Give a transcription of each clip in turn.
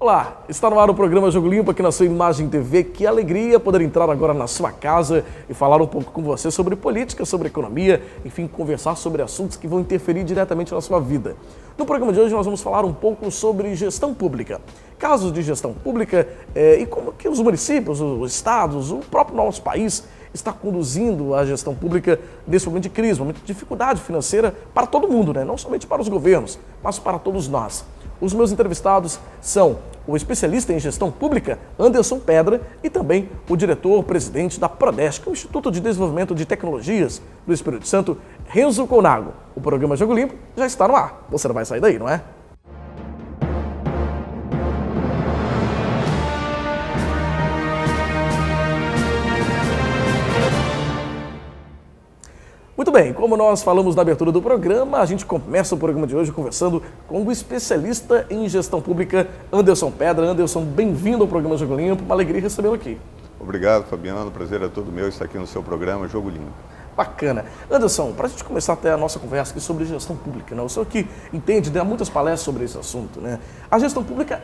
Olá, está no ar o programa Jogo Limpo aqui na sua Imagem TV. Que alegria poder entrar agora na sua casa e falar um pouco com você sobre política, sobre economia, enfim, conversar sobre assuntos que vão interferir diretamente na sua vida. No programa de hoje nós vamos falar um pouco sobre gestão pública, casos de gestão pública e como que os municípios, os estados, o próprio nosso país está conduzindo a gestão pública nesse momento de crise, momento de dificuldade financeira para todo mundo, né? Não somente para os governos, mas para todos nós. Os meus entrevistados são o especialista em gestão pública, Anderson Pedra, e também o diretor-presidente da Prodesc, o Instituto de Desenvolvimento de Tecnologias do Espírito Santo, Renzo Colnago. O programa Jogo Limpo já está no ar. Você não vai sair daí, não é? Muito bem, como nós falamos na abertura do programa, a gente começa o programa de hoje conversando com o especialista em gestão pública, Anderson Pedra. Anderson, bem-vindo ao programa Jogo Limpo, uma alegria recebê-lo aqui. Obrigado, Fabiano, o prazer é todo meu estar aqui no seu programa Jogo Limpo. Bacana. Anderson, para a gente começar até a nossa conversa aqui sobre gestão pública, né? O senhor que entende, dá muitas palestras sobre esse assunto, né? A gestão pública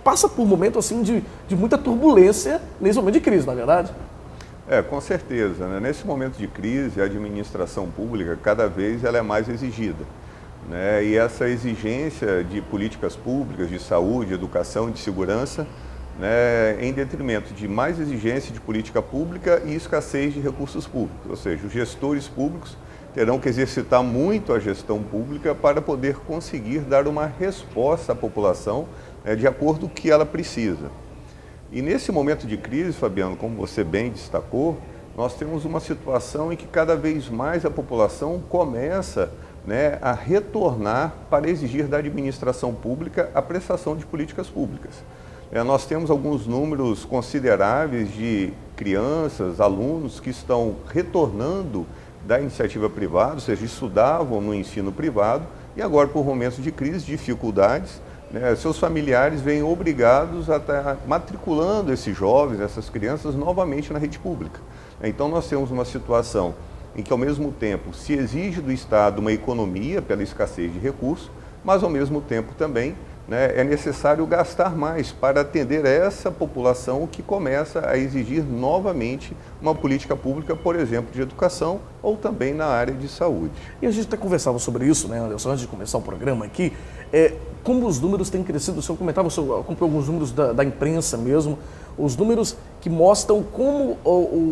passa por um momento assim de muita turbulência nesse momento de crise, na verdade? Com certeza, né? Nesse momento de crise, a administração pública, cada vez ela é mais exigida, né? E essa exigência de políticas públicas, de saúde, educação, de segurança, né, em detrimento de mais exigência de política pública e escassez de recursos públicos. Ou seja, os gestores públicos terão que exercitar muito a gestão pública para poder conseguir dar uma resposta à população, né, de acordo com o que ela precisa. E nesse momento de crise, Fabiano, como você bem destacou, nós temos uma situação em que cada vez mais a população começa, né, a retornar para exigir da administração pública a prestação de políticas públicas. Nós temos alguns números consideráveis de crianças, alunos que estão retornando da iniciativa privada, ou seja, estudavam no ensino privado e agora, por momentos de crise, dificuldades, né, seus familiares vêm obrigados a estar matriculando esses jovens, essas crianças, novamente na rede pública. Então, nós temos uma situação em que, ao mesmo tempo, se exige do Estado uma economia pela escassez de recursos, mas, ao mesmo tempo, também, né, é necessário gastar mais para atender essa população que começa a exigir novamente uma política pública, por exemplo, de educação ou também na área de saúde. E a gente até conversava sobre isso, né, Anderson, antes de começar o programa aqui, como os números têm crescido. O senhor comentava, eu acompanhei alguns números da imprensa mesmo, os números que mostram como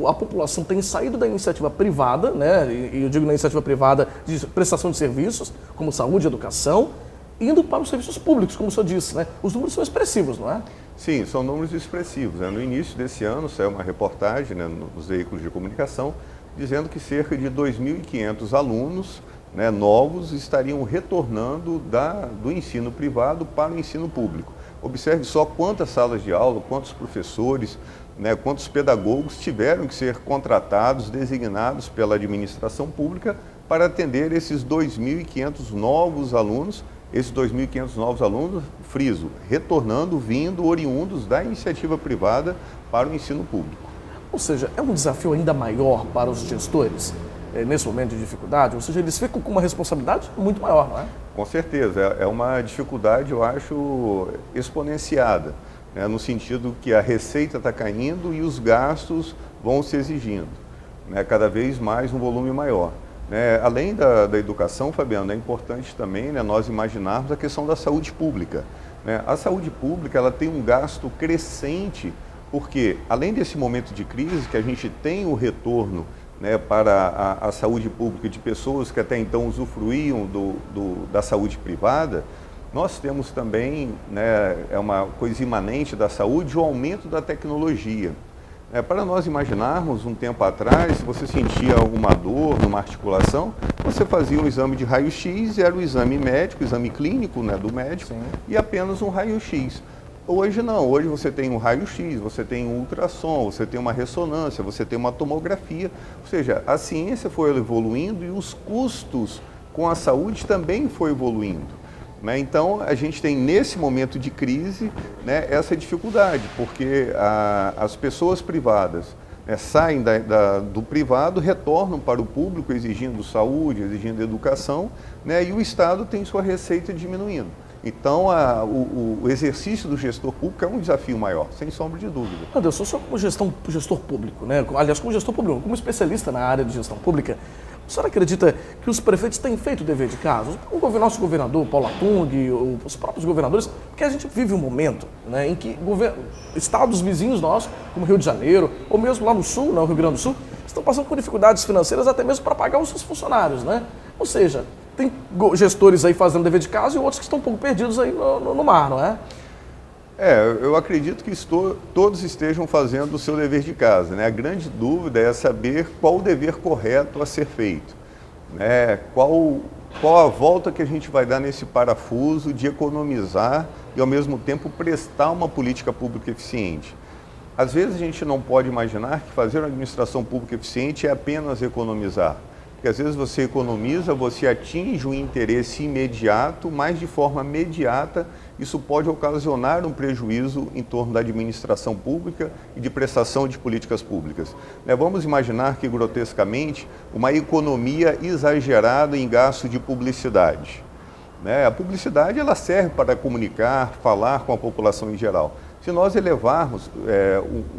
a população tem saído da iniciativa privada, né, e eu digo na iniciativa privada de prestação de serviços, como saúde e educação, indo para os serviços públicos, como o senhor disse, né? Os números são expressivos, não é? Sim, são números expressivos, né? No início desse ano saiu uma reportagem, né, nos veículos de comunicação dizendo que cerca de 2.500 alunos, né, novos estariam retornando do ensino privado para o ensino público. Observe só quantas salas de aula, quantos professores, né, quantos pedagogos tiveram que ser contratados, designados pela administração pública para atender esses 2.500 novos alunos. Esses 2.500 novos alunos, friso, retornando, vindo, oriundos da iniciativa privada para o ensino público. Ou seja, é um desafio ainda maior para os gestores nesse momento de dificuldade? Ou seja, eles ficam com uma responsabilidade muito maior, não é? Com certeza, é uma dificuldade, eu acho, exponenciada, né, no sentido que a receita está caindo e os gastos vão se exigindo, né, cada vez mais um volume maior. Além da educação, Fabiano, é importante também, né, nós imaginarmos a questão da saúde pública. Né? A saúde pública ela tem um gasto crescente, porque além desse momento de crise, que a gente tem o retorno, né, para a saúde pública de pessoas que até então usufruíam da saúde privada, nós temos também, né, é uma coisa imanente da saúde, o aumento da tecnologia. Para nós imaginarmos, um tempo atrás, se você sentia alguma dor numa articulação, você fazia um exame de raio-x, era o exame médico, o exame clínico, né, do médico, sim, e apenas um raio-x. Hoje não, hoje você tem um raio-x, você tem um ultrassom, você tem uma ressonância, você tem uma tomografia, ou seja, a ciência foi evoluindo e os custos com a saúde também foi evoluindo. Então, a gente tem, nesse momento de crise, né, essa dificuldade, porque as pessoas privadas, né, saem do privado, retornam para o público exigindo saúde, exigindo educação, né, e o Estado tem sua receita diminuindo. Então, o exercício do gestor público é um desafio maior, sem sombra de dúvida. Anderson, só como gestor público, né? Aliás, como gestor público, como especialista na área de gestão pública, a senhora acredita que os prefeitos têm feito o dever de casa? O nosso governador, Paulo Atung, os próprios governadores, porque a gente vive um momento, né, em que estados vizinhos nossos, como Rio de Janeiro, ou mesmo lá no Sul, no Rio Grande do Sul, estão passando por dificuldades financeiras até mesmo para pagar os seus funcionários, né? Ou seja, tem gestores aí fazendo dever de casa e outros que estão um pouco perdidos aí no mar, não é? Eu acredito que todos estejam fazendo o seu dever de casa, né? A grande dúvida é saber qual o dever correto a ser feito, né? Qual a volta que a gente vai dar nesse parafuso de economizar e, ao mesmo tempo, prestar uma política pública eficiente. Às vezes a gente não pode imaginar que fazer uma administração pública eficiente é apenas economizar. Porque às vezes você economiza, você atinge um interesse imediato, mas de forma imediata isso pode ocasionar um prejuízo em torno da administração pública e de prestação de políticas públicas. Vamos imaginar que, grotescamente, uma economia exagerada em gasto de publicidade. A publicidade ela serve para comunicar, falar com a população em geral. Se nós elevarmos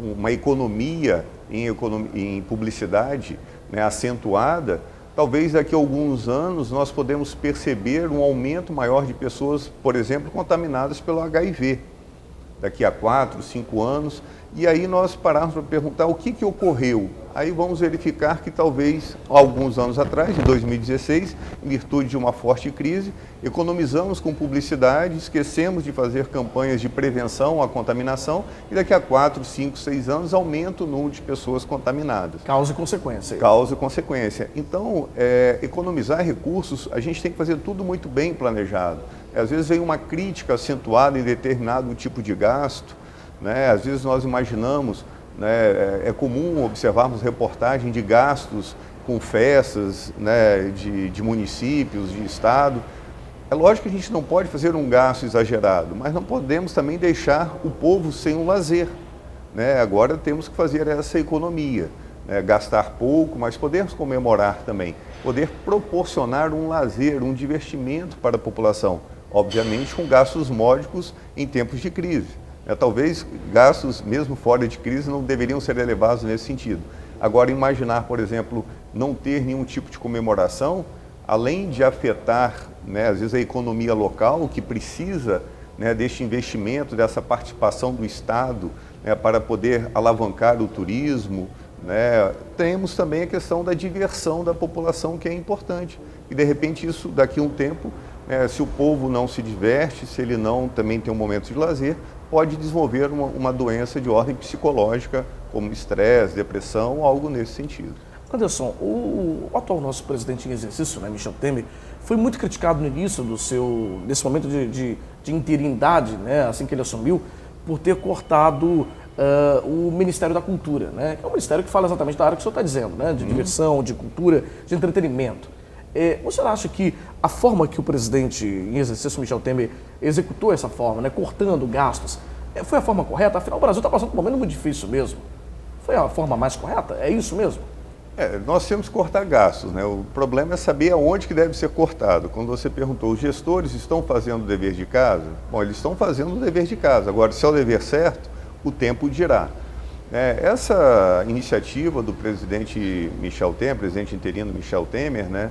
uma economia em publicidade, acentuada, talvez daqui a alguns anos nós podemos perceber um aumento maior de pessoas, por exemplo, contaminadas pelo HIV. Daqui a 4, 5 anos, e aí nós pararmos para perguntar o que ocorreu. Aí vamos verificar que talvez, alguns anos atrás, em 2016, em virtude de uma forte crise, economizamos com publicidade, esquecemos de fazer campanhas de prevenção à contaminação e daqui a 4, 5, 6 anos aumenta o número de pessoas contaminadas. Causa e consequência. Causa e consequência. Então, economizar recursos, a gente tem que fazer tudo muito bem planejado. Às vezes vem uma crítica acentuada em determinado tipo de gasto, né? Às vezes nós imaginamos, né, é comum observarmos reportagem de gastos com festas, né, de municípios, de estado. É lógico que a gente não pode fazer um gasto exagerado, mas não podemos também deixar o povo sem um lazer, né? Agora temos que fazer essa economia, né? Gastar pouco, mas podemos comemorar também, poder proporcionar um lazer, um divertimento para a população, obviamente com gastos módicos em tempos de crise. Talvez gastos, mesmo fora de crise, não deveriam ser elevados nesse sentido. Agora, imaginar, por exemplo, não ter nenhum tipo de comemoração, além de afetar, né, às vezes, a economia local, que precisa, né, deste investimento, dessa participação do Estado, né, para poder alavancar o turismo, né, temos também a questão da diversão da população, que é importante. E, de repente, isso, daqui a um tempo, se o povo não se diverte, se ele não também tem um momento de lazer, pode desenvolver uma doença de ordem psicológica, como estresse, depressão, algo nesse sentido. Anderson, o atual nosso presidente em exercício, né, Michel Temer, foi muito criticado no início desse momento de interinidade, né, assim que ele assumiu, por ter cortado o Ministério da Cultura, né, que é um ministério que fala exatamente da área que o senhor está dizendo, né, de diversão, de cultura, de entretenimento. Você acha que a forma que o presidente em exercício, Michel Temer, executou essa forma, né, cortando gastos, foi a forma correta? Afinal, o Brasil está passando por um momento muito difícil mesmo. Foi a forma mais correta? É isso mesmo? Nós temos que cortar gastos, né? O problema é saber aonde que deve ser cortado. Quando você perguntou, os gestores estão fazendo o dever de casa? Bom, eles estão fazendo o dever de casa. Agora, se é o dever certo, o tempo dirá. Essa iniciativa do presidente Michel Temer, presidente interino Michel Temer, né,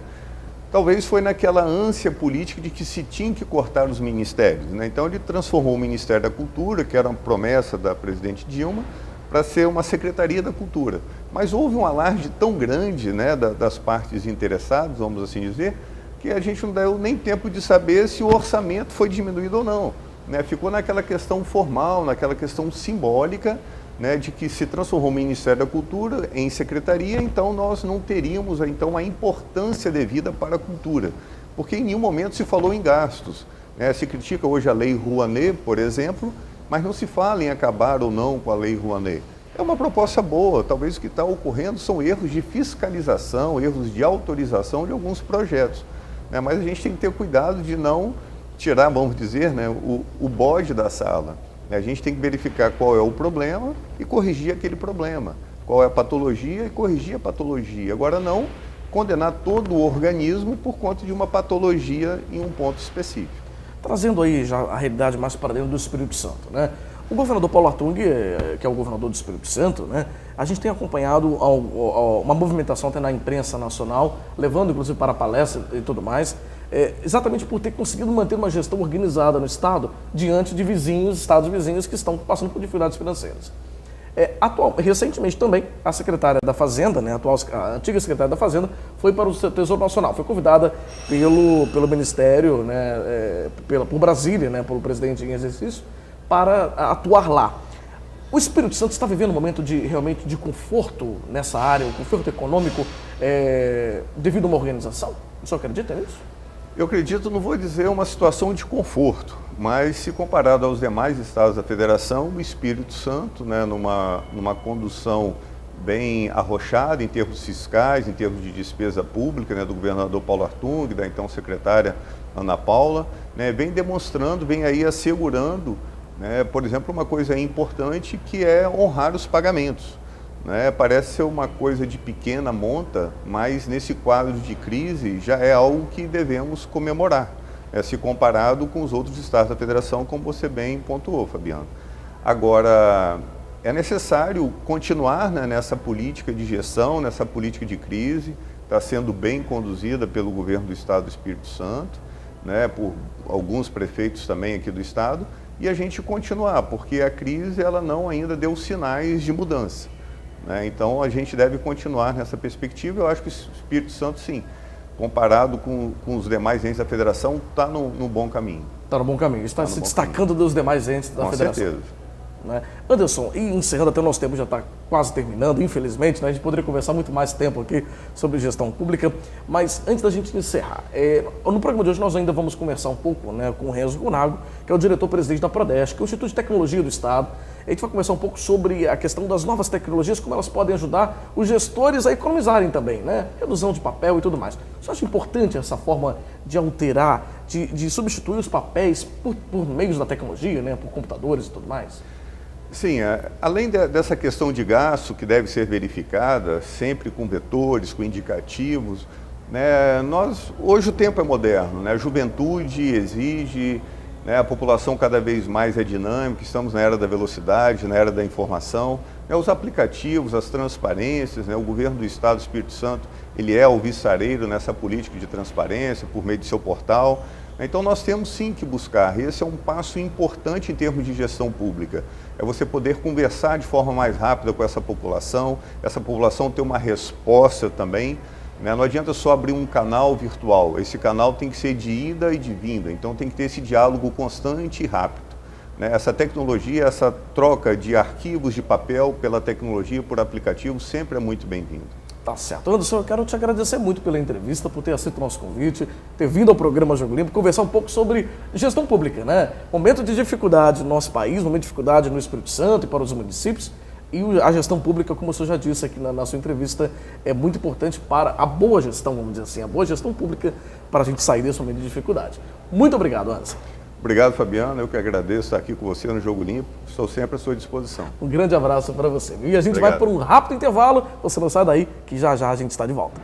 talvez foi naquela ânsia política de que se tinha que cortar os ministérios, né? Então ele transformou o Ministério da Cultura, que era uma promessa da presidente Dilma, para ser uma Secretaria da Cultura. Mas houve um alarde tão grande, né, das partes interessadas, vamos assim dizer, que a gente não deu nem tempo de saber se o orçamento foi diminuído ou não, né? Ficou naquela questão formal, naquela questão simbólica, né, de que se transformou o Ministério da Cultura em secretaria, então nós não teríamos então a importância devida para a cultura, porque em nenhum momento se falou em gastos, né? Se critica hoje a Lei Rouanet, por exemplo, mas não se fala em acabar ou não com a Lei Rouanet. É uma proposta boa, talvez o que está ocorrendo são erros de fiscalização, erros de autorização de alguns projetos, né? Mas a gente tem que ter cuidado de não tirar, vamos dizer, né, o bode da sala. A gente tem que verificar qual é o problema e corrigir aquele problema. Qual é a patologia e corrigir a patologia. Agora, não condenar todo o organismo por conta de uma patologia em um ponto específico. trazendo aí já a realidade mais para dentro do Espírito Santo, né? O governador Paulo Artung, que é o governador do Espírito Santo, né? A gente tem acompanhado uma movimentação até na imprensa nacional, levando inclusive para palestra e tudo mais, exatamente por ter conseguido manter uma gestão organizada no Estado diante de estados vizinhos que estão passando por dificuldades financeiras. Recentemente também, a secretária da Fazenda, né, a antiga secretária da Fazenda, foi para o Tesouro Nacional. Foi convidada pelo Ministério, né, por Brasília, né, pelo presidente em exercício, para atuar lá. O Espírito Santo está vivendo um momento realmente de conforto nessa área, um conforto econômico devido a uma organização? O senhor acredita nisso? Eu acredito, não vou dizer uma situação de conforto, mas se comparado aos demais estados da federação, o Espírito Santo, né, numa condução bem arrochada em termos fiscais, em termos de despesa pública, né, do governador Paulo Artung, da então secretária Ana Paula, né, vem demonstrando, vem aí assegurando, né, por exemplo, uma coisa importante que é honrar os pagamentos. Né? Parece ser uma coisa de pequena monta, mas nesse quadro de crise já é algo que devemos comemorar, se comparado com os outros estados da federação, como você bem pontuou, Fabiano. Agora, é necessário continuar, né, nessa política de gestão, nessa política de crise, está sendo bem conduzida pelo governo do estado do Espírito Santo, né, por alguns prefeitos também aqui do estado, e a gente continuar, porque a crise ela não ainda deu sinais de mudança. Então, a gente deve continuar nessa perspectiva. Eu acho que o Espírito Santo, sim, comparado com os demais entes da federação, está no bom caminho. Está no bom caminho, está se destacando dos demais entes da federação. Com certeza. Né? Anderson, e encerrando, até o nosso tempo já está quase terminando, infelizmente, né? A gente poderia conversar muito mais tempo aqui sobre gestão pública, mas antes da gente encerrar, no programa de hoje nós ainda vamos conversar um pouco, né, com o Renzo Conago, que é o diretor-presidente da Prodeste, que é o Instituto de Tecnologia do Estado. A gente vai conversar um pouco sobre a questão das novas tecnologias, como elas podem ajudar os gestores a economizarem também, né? Redução de papel e tudo mais. Você acha importante essa forma de alterar, de substituir os papéis por meios da tecnologia, né, por computadores e tudo mais? Sim, além dessa questão de gasto que deve ser verificada, sempre com vetores, com indicativos, né, hoje o tempo é moderno, né, a juventude exige, né, a população cada vez mais é dinâmica, estamos na era da velocidade, na era da informação, né, os aplicativos, as transparências, né, o governo do Estado do Espírito Santo, ele é alvissareiro nessa política de transparência por meio de seu portal. Então nós temos sim que buscar, esse é um passo importante em termos de gestão pública, é você poder conversar de forma mais rápida com essa população ter uma resposta também, né? Não adianta só abrir um canal virtual, esse canal tem que ser de ida e de vinda, então tem que ter esse diálogo constante e rápido. Né? Essa tecnologia, essa troca de arquivos de papel pela tecnologia, por aplicativo, sempre é muito bem-vinda. Tá certo. Anderson, eu quero te agradecer muito pela entrevista, por ter aceito o nosso convite, ter vindo ao programa Jogo Limpo, conversar um pouco sobre gestão pública, né? Momento de dificuldade no nosso país, momento de dificuldade no Espírito Santo e para os municípios. E a gestão pública, como o senhor já disse aqui na sua entrevista, é muito importante para a boa gestão, vamos dizer assim, a boa gestão pública para a gente sair desse momento de dificuldade. Muito obrigado, Anderson. Obrigado, Fabiano. Eu que agradeço estar aqui com você no Jogo Limpo. Estou sempre à sua disposição. Um grande abraço para você. E a gente vai por um rápido intervalo. Você não sai daí, que já já a gente está de volta.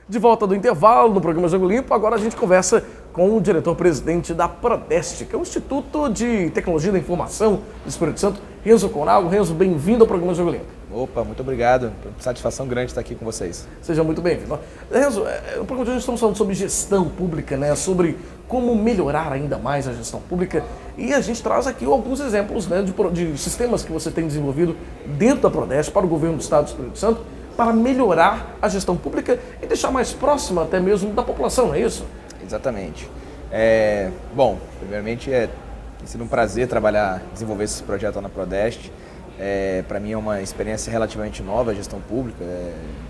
De volta do intervalo no programa Jogo Limpo, agora a gente conversa com o diretor-presidente da Prodeste, que é o Instituto de Tecnologia da Informação do Espírito Santo, Renzo Conago. Renzo, bem-vindo ao programa Jogo Limpo. Opa, muito obrigado. Satisfação grande estar aqui com vocês. Seja muito bem-vindo. Renzo, no programa de hoje estamos falando sobre gestão pública, né? Sobre como melhorar ainda mais a gestão pública. E a gente traz aqui alguns exemplos, né, de sistemas que você tem desenvolvido dentro da Prodeste para o governo do Estado do Espírito Santo, para melhorar a gestão pública e deixar mais próxima até mesmo da população, não é isso? Exatamente. Bom, primeiramente tem sido um prazer desenvolver esse projeto lá na Prodeste. Para mim é uma experiência relativamente nova a gestão pública.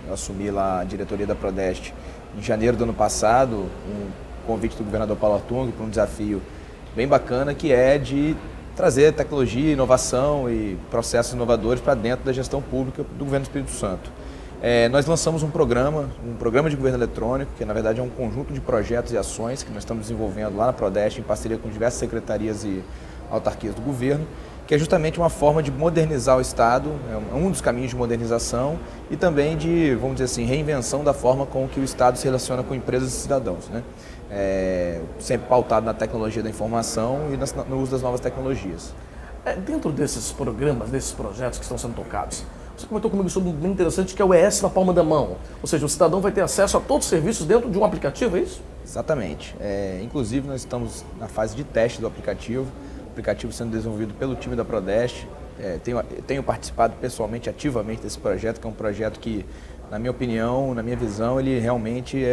Eu assumi lá a diretoria da Prodeste em janeiro do ano passado, um convite do governador Paulo Artung para um desafio bem bacana, que é de trazer tecnologia, inovação e processos inovadores para dentro da gestão pública do governo do Espírito Santo. Nós lançamos um programa de governo eletrônico, que na verdade é um conjunto de projetos e ações que nós estamos desenvolvendo lá na Prodeste, em parceria com diversas secretarias e autarquias do governo, que é justamente uma forma de modernizar o Estado, é um dos caminhos de modernização e também de, vamos dizer assim, reinvenção da forma com que o Estado se relaciona com empresas e cidadãos, né? Sempre pautado na tecnologia da informação e no uso das novas tecnologias. Dentro desses programas, desses projetos que estão sendo tocados, você comentou comigo sobre um bem interessante que é o ES na palma da mão. Ou seja, o cidadão vai ter acesso a todos os serviços dentro de um aplicativo, é isso? Exatamente. Inclusive, nós estamos na fase de teste do aplicativo sendo desenvolvido pelo time da Prodeste. Tenho participado pessoalmente, ativamente desse projeto, que é um projeto que, na minha opinião, na minha visão, ele realmente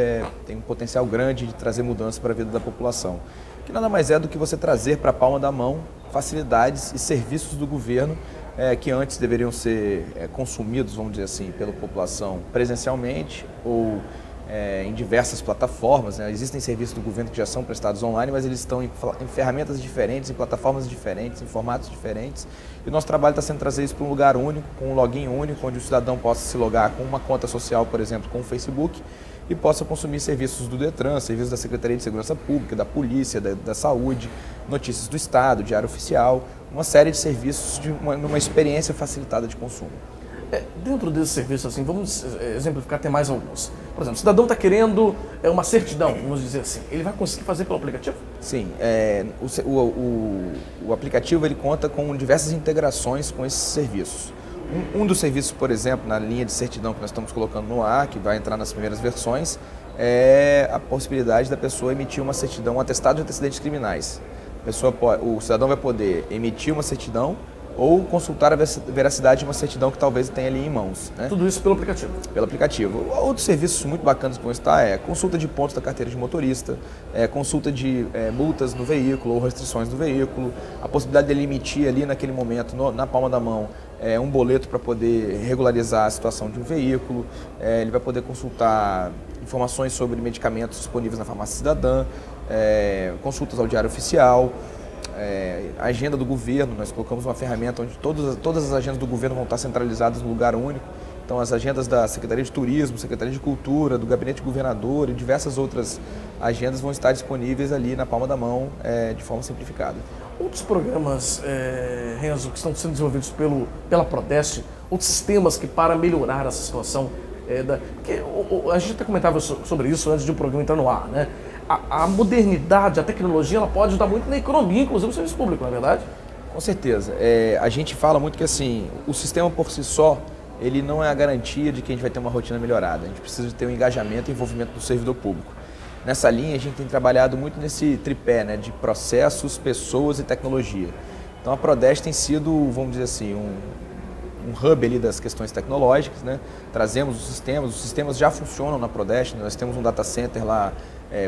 tem um potencial grande de trazer mudança para a vida da população. Que nada mais é do que você trazer para a palma da mão facilidades e serviços do governo que antes deveriam ser consumidos, vamos dizer assim, pela população presencialmente ou em diversas plataformas, né? Existem serviços do governo que já são prestados online, mas eles estão em ferramentas diferentes, em plataformas diferentes, em formatos diferentes. E o nosso trabalho está sendo trazer isso para um lugar único, com um login único, onde o cidadão possa se logar com uma conta social, por exemplo, com o Facebook, e possa consumir serviços do Detran, serviços da Secretaria de Segurança Pública, da Polícia, da Saúde, notícias do Estado, Diário Oficial, uma série de serviços numa experiência facilitada de consumo. Dentro desse serviço, assim, vamos exemplificar até mais alguns. Por exemplo, o cidadão está querendo uma certidão, vamos dizer assim. Ele vai conseguir fazer pelo aplicativo? Sim. O aplicativo ele conta com diversas integrações com esses serviços. Um dos serviços, por exemplo, na linha de certidão que nós estamos colocando no ar, que vai entrar nas primeiras versões, é a possibilidade da pessoa emitir uma certidão, um atestado de antecedentes criminais. O cidadão vai poder emitir uma certidão ou consultar a veracidade de uma certidão que talvez tenha ali em mãos, né? Tudo isso pelo aplicativo? Pelo aplicativo. Outros serviços muito bacanas que vão estar consulta de pontos da carteira de motorista, consulta de multas no veículo ou restrições do veículo, a possibilidade dele emitir ali naquele momento, na palma da mão, um boleto para poder regularizar a situação de um veículo, ele vai poder consultar informações sobre medicamentos disponíveis na farmácia cidadã, consultas ao Diário Oficial, a agenda do governo. Nós colocamos uma ferramenta onde todas as agendas do governo vão estar centralizadas no lugar único. Então, as agendas da Secretaria de Turismo, Secretaria de Cultura, do Gabinete Governador e diversas outras agendas vão estar disponíveis ali na palma da mão de forma simplificada. Outros programas, Renzo, que estão sendo desenvolvidos pela Prodeste, outros sistemas que para melhorar essa situação, porque a gente até comentava sobre isso antes de o programa entrar no ar, né? A modernidade, a tecnologia, ela pode ajudar muito na economia, inclusive no serviço público, não é verdade? Com certeza. A gente fala muito que assim, o sistema por si só, ele não é a garantia de que a gente vai ter uma rotina melhorada. A gente precisa de ter um engajamento e envolvimento do servidor público. Nessa linha, a gente tem trabalhado muito nesse tripé, né, de processos, pessoas e tecnologia. Então, a Prodeste tem sido, vamos dizer assim, um hub ali das questões tecnológicas, né? Trazemos os sistemas já funcionam na Prodeste, nós temos um data center lá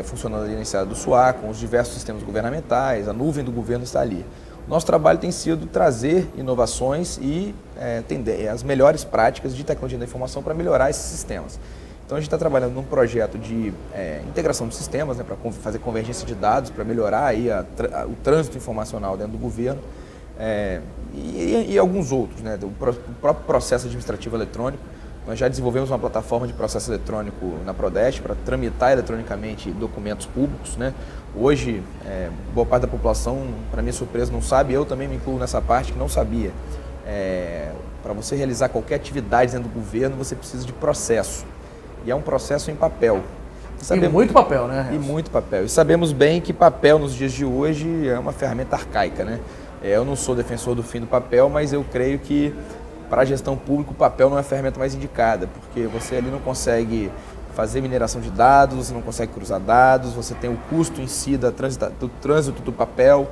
funcionando ali na Estrada do Suá, com os diversos sistemas governamentais, a nuvem do governo está ali. O nosso trabalho tem sido trazer inovações e as melhores práticas de tecnologia da informação para melhorar esses sistemas. Então a gente está trabalhando num projeto de integração de sistemas, né, para fazer convergência de dados, para melhorar aí o trânsito informacional dentro do governo e alguns outros, né, o próprio processo administrativo eletrônico. Nós já desenvolvemos uma plataforma de processo eletrônico na Prodeste para tramitar eletronicamente documentos públicos, né? Hoje, boa parte da população, para minha surpresa, não sabe, eu também me incluo nessa parte que não sabia. Para você realizar qualquer atividade dentro do governo, você precisa de processo. E é um processo em papel. E muito papel, né? E muito papel. E sabemos bem que papel nos dias de hoje é uma ferramenta arcaica, né? Eu não sou defensor do fim do papel, mas eu creio que para a gestão pública o papel não é a ferramenta mais indicada, porque você ali não consegue fazer mineração de dados, você não consegue cruzar dados, você tem o custo em si do trânsito do papel.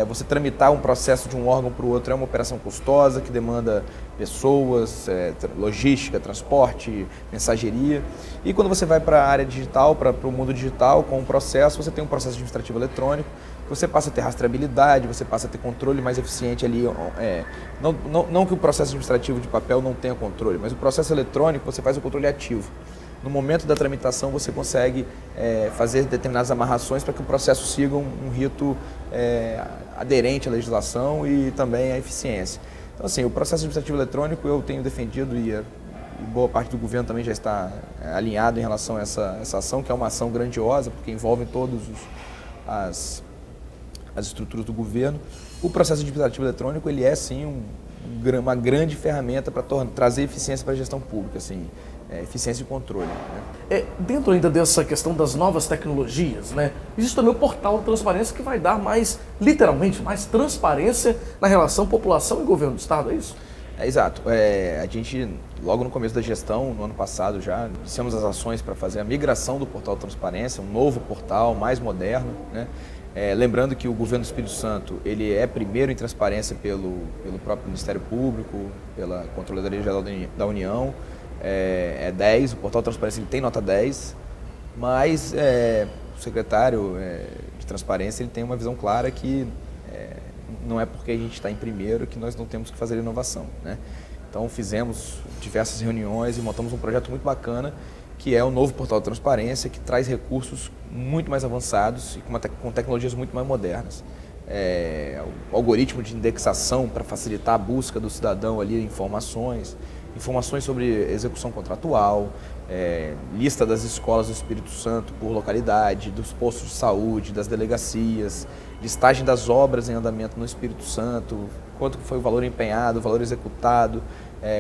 Você tramitar um processo de um órgão para o outro é uma operação custosa que demanda pessoas, logística, transporte, mensageria. E quando você vai para a área digital, para o mundo digital, com um processo, você tem um processo administrativo eletrônico, que você passa a ter rastreabilidade, você passa a ter controle mais eficiente ali. Não que o processo administrativo de papel não tenha controle, mas o processo eletrônico você faz o controle ativo. No momento da tramitação, você consegue fazer determinadas amarrações para que o processo siga um rito aderente à legislação e também à eficiência. Então, assim, o processo administrativo eletrônico eu tenho defendido e e boa parte do governo também já está alinhado em relação a essa ação, que é uma ação grandiosa, porque envolve todas as estruturas do governo. O processo administrativo eletrônico, ele é sim uma grande ferramenta para trazer eficiência para a gestão pública, assim, eficiência e controle. Né? Dentro ainda dessa questão das novas tecnologias, né, existe também o portal de transparência que vai dar literalmente, mais transparência na relação população e governo do Estado, é isso? Exato. A gente, logo no começo da gestão, no ano passado já, iniciamos as ações para fazer a migração do portal de transparência, um novo portal, mais moderno, né? Lembrando que o governo do Espírito Santo, ele é primeiro em transparência pelo próprio Ministério Público, pela Controladoria Geral da União, é 10, o portal de transparência ele tem nota 10, mas o secretário de transparência ele tem uma visão clara que não é porque a gente está em primeiro que nós não temos que fazer inovação, né? Então fizemos diversas reuniões e montamos um projeto muito bacana, que é o novo portal de transparência, que traz recursos muito mais avançados e com tecnologias muito mais modernas. O algoritmo de indexação para facilitar a busca do cidadão ali, informações sobre execução contratual, lista das escolas do Espírito Santo por localidade, dos postos de saúde, das delegacias, listagem das obras em andamento no Espírito Santo, quanto foi o valor empenhado, o valor executado,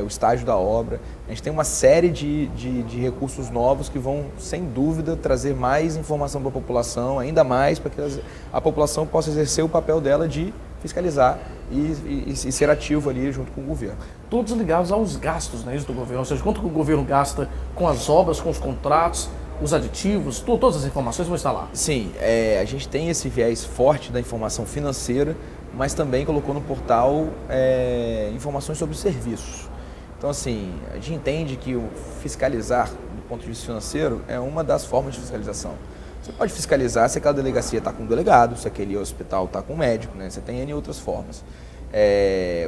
o estágio da obra. A gente tem uma série de recursos novos que vão, sem dúvida, trazer mais informação para a população, ainda mais para que a população possa exercer o papel dela de fiscalizar e ser ativo ali junto com o governo. Todos ligados aos gastos, né, do governo, ou seja, quanto que o governo gasta com as obras, com os contratos, os aditivos, todas as informações vão estar lá. Sim, a gente tem esse viés forte da informação financeira, mas também colocou no portal informações sobre serviços. Então, assim, a gente entende que o fiscalizar, do ponto de vista financeiro, é uma das formas de fiscalização. Você pode fiscalizar se aquela delegacia está com um delegado, se aquele hospital está com um médico, né? Você tem N outras formas.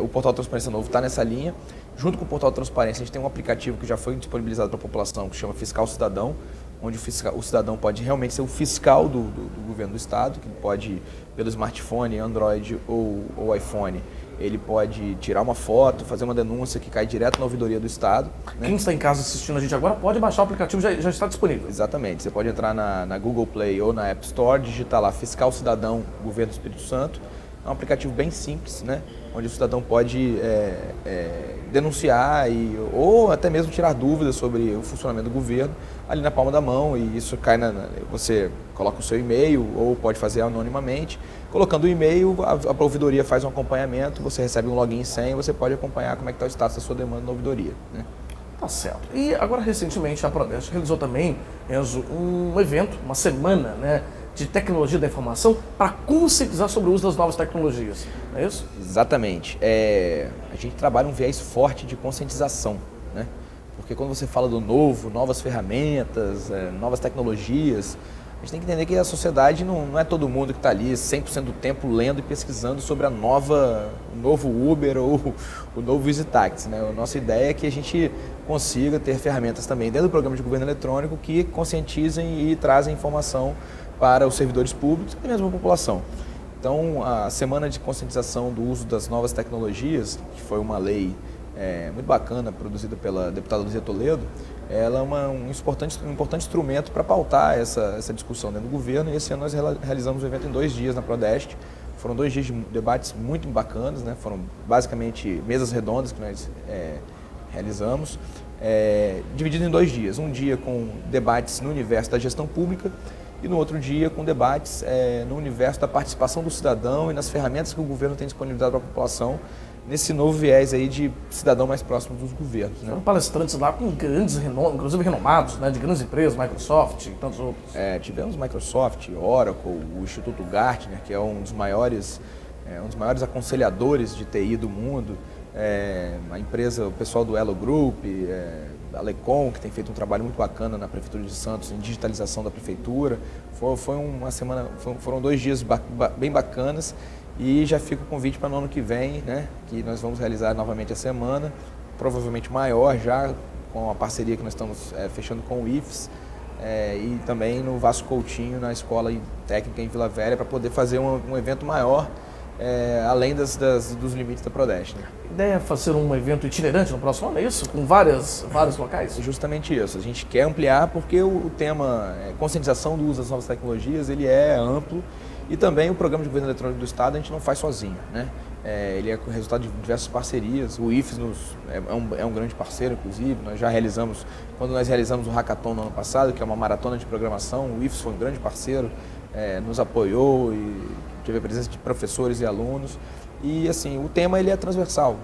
O Portal de Transparência Novo está nessa linha. Junto com o Portal de Transparência, a gente tem um aplicativo que já foi disponibilizado para a população, que chama Fiscal Cidadão, onde o cidadão pode realmente ser o fiscal do governo do Estado, que pode, pelo smartphone, Android ou iPhone, ele pode tirar uma foto, fazer uma denúncia que cai direto na ouvidoria do Estado. Né? Quem está em casa assistindo a gente agora pode baixar o aplicativo, já está disponível. Exatamente. Você pode entrar na Google Play ou na App Store, digitar lá Fiscal Cidadão Governo do Espírito Santo. É um aplicativo bem simples, né? Onde o cidadão pode denunciar ou até mesmo tirar dúvidas sobre o funcionamento do governo ali na palma da mão, e isso cai você coloca o seu e-mail ou pode fazer anonimamente. Colocando o e-mail, a ouvidoria faz um acompanhamento, você recebe um login e senha, você pode acompanhar como é que está o status da sua demanda na ouvidoria. Né? Tá certo. E agora, recentemente, a Prodeste realizou também, Enzo, um evento, uma semana, né, de tecnologia da informação para conscientizar sobre o uso das novas tecnologias, não é isso? Exatamente. A gente trabalha um viés forte de conscientização, né? Porque quando você fala do novo, novas ferramentas, novas tecnologias, a gente tem que entender que a sociedade não é todo mundo que está ali 100% do tempo lendo e pesquisando sobre o novo Uber ou o novo EasyTaxi, né? A nossa ideia é que a gente consiga ter ferramentas também dentro do programa de governo eletrônico que conscientizem e trazem informação para os servidores públicos e mesmo a população. Então, a Semana de Conscientização do Uso das Novas Tecnologias, que foi uma lei muito bacana, produzida pela deputada Luzia Toledo, ela é um importante instrumento para pautar essa discussão dentro do governo, e esse ano nós realizamos o evento em 2 dias na Prodeste. Foram 2 dias de debates muito bacanas, né? Foram basicamente mesas redondas que nós realizamos, dividido em 2 dias. Um dia com debates no universo da gestão pública e no outro dia com debates no universo da participação do cidadão e nas ferramentas que o governo tem disponibilizado para a população, nesse novo viés aí de cidadão mais próximo dos governos. Né? Foram palestrantes lá com grandes, inclusive renomados, né, de grandes empresas, Microsoft e tantos outros. Tivemos Microsoft, Oracle, o Instituto Gartner, que é um dos maiores aconselhadores de TI do mundo, a empresa, o pessoal do Elo Group, a Lecom, que tem feito um trabalho muito bacana na Prefeitura de Santos em digitalização da Prefeitura. Foram 2 dias bem bacanas. E já fica o convite para no ano que vem, né, que nós vamos realizar novamente a semana, provavelmente maior já, com a parceria que nós estamos fechando com o IFES, e também no Vasco Coutinho, na Escola Técnica em Vila Velha, para poder fazer um evento maior além dos limites da Prodeste. Né? A ideia é fazer um evento itinerante no próximo ano, é isso? Com vários locais? Justamente isso. A gente quer ampliar porque o tema conscientização do uso das novas tecnologias, ele é amplo e também o Programa de Governo Eletrônico do Estado a gente não faz sozinho, né? Ele é resultado de diversas parcerias. O IFES é um grande parceiro, inclusive. Nós já realizamos, quando nós realizamos o Hackathon no ano passado, que é uma maratona de programação, o IFES foi um grande parceiro, nos apoiou e teve a presença de professores e alunos. E assim, o tema ele é transversal.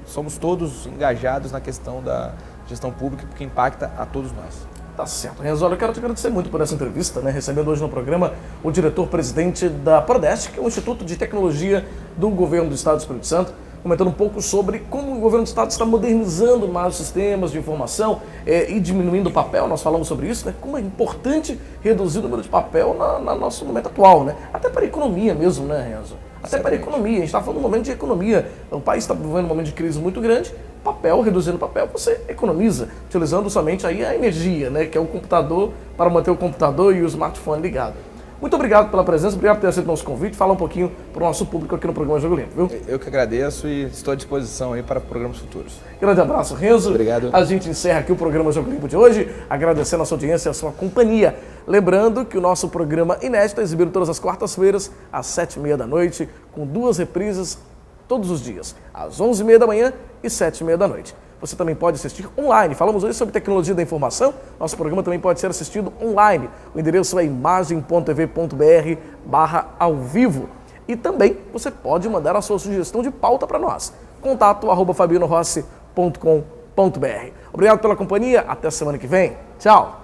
Somos todos engajados na questão da gestão pública, porque impacta a todos nós. Tá certo. Renzo, eu quero te agradecer muito por essa entrevista, né? Recebendo hoje no programa o diretor-presidente da Prodeste, que é o Instituto de Tecnologia do Governo do Estado do Espírito Santo, comentando um pouco sobre como o Governo do Estado está modernizando mais os sistemas de informação e diminuindo o papel. Nós falamos sobre isso, né? Como é importante reduzir o número de papel no nosso momento atual, né? Até para a economia mesmo, né, Renzo? Até para a economia. A gente está falando de um momento de economia. O país está vivendo um momento de crise muito grande. Papel, reduzindo papel, você economiza, utilizando somente aí a energia, né? Que é o computador, para manter o computador e o smartphone ligado. Muito obrigado pela presença, obrigado por ter aceito o nosso convite. Falar um pouquinho para o nosso público aqui no programa Jogo Limpo, viu? Eu que agradeço e estou à disposição aí para programas futuros. Grande abraço, Renzo. Obrigado. A gente encerra aqui o programa Jogo Limpo de hoje, agradecendo a sua audiência e a sua companhia. Lembrando que o nosso programa inédito é exibido todas as quartas-feiras, às 7h30 da noite, com 2 reprises todos os dias, às 11h30 da manhã e 7h30 da noite. Você também pode assistir online. Falamos hoje sobre tecnologia da informação. Nosso programa também pode ser assistido online. O endereço é imagem.tv.br/ao vivo. E também você pode mandar a sua sugestão de pauta para nós. contato@fabianorossi.com.br. Obrigado pela companhia. Até semana que vem. Tchau.